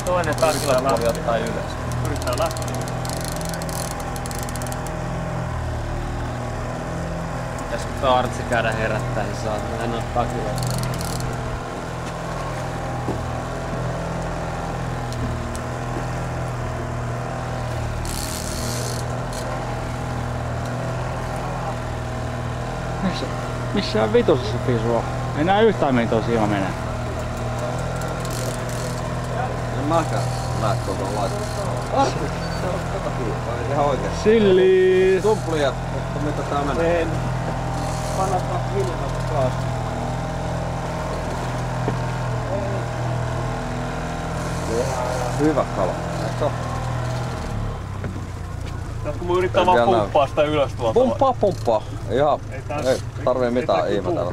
Toinen takilla puoli ottaa ylös. Yrittää lähteä. Pitäisikö Artsi käydä herättää, niin saa mennä takilla. Missä vitosessa pisua? Ei näe yhtään mihin tuo siima menee. En mäkään näe koko laittaa. Kato kyllä, ihan oikein. Silli! Tumplijat, mutta mitä tää menee? Kannattaa hiljaisesti taas. Hyvä kala. Eikö oo? Tässä kun mä yritän vaan pumppaa sitä ylös tuolta. Pumppaa. Ihan, ei tarvii mitään ihmetellä.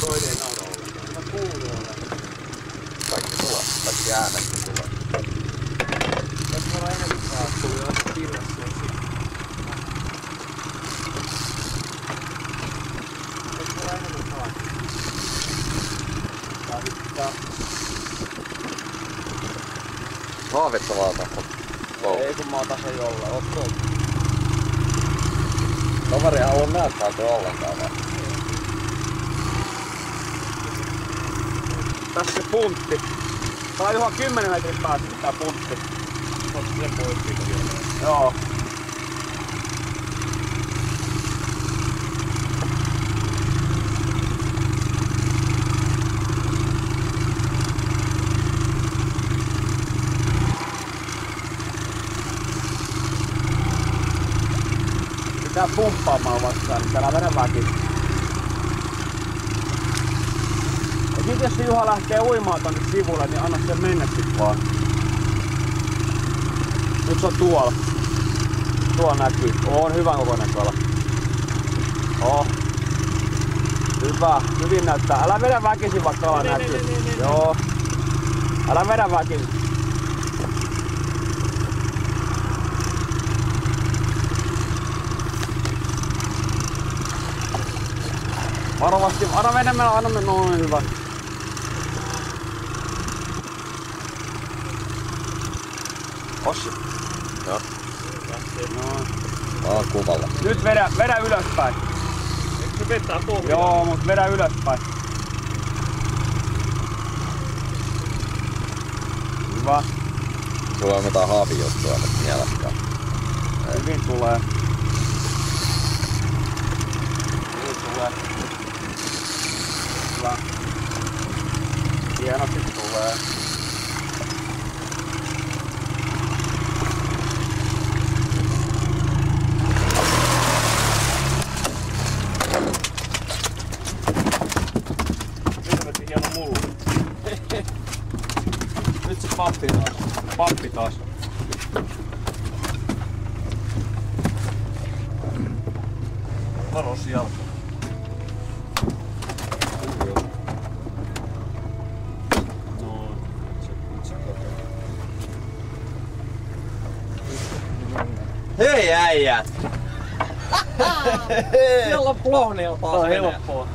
Toinen auto ollenkaan. Mä kuuluu ollenkaan. Kaikki tulee. Kaikki äänet tulee. Tässä on enemmän tuli aika pirrassa. Tässä on enemmän taas. Haavitsa vaan tappu. Ei kun mä otan sen jollain. Oot tuolta. Toveri ei halua näyttäytyä ollenkaan vaan. Tässä se puntti. Tää on ihan 10 metrin päästä tää puntti. Onko se poikki? Joo. Pitää pumppaamaan vastaan, niin täällä veden väki. Ja sit jos se Juha lähtee uimaan tonne sivulle, niin anna sen mennä sit vaan. Nyt se on tuolla. Tuolla näkyy. On hyvän kokoinen kala. Hyvä. Hyvin näyttää. Älä vedä väkisin vaikka kala näkyy. Joo. Älä vedä väkisin. Varovasti. Anna mennä. Noin hyvä. Ossi. Joo. Noin. Aa kuvalla. Nyt vedä ylöspäin. Eikö se vetää pohjaa? Joo, mut vedä ylöspäin. Hyvä. Sulla on mitään haavijuttua nyt mielessäkään. Hyvin tulee. Hyvin tulee. Hyvä. Hienosti tulee. Helvetin hieno mullu. Nyt se pappi taas. Varos jalka. Hei äijät! Siellä on plohnilla taas. Tää on helppoa.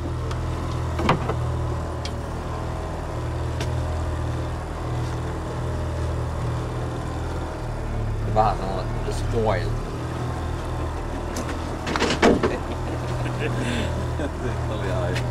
Vähän sellainen spoiled. Sitten oli aivan.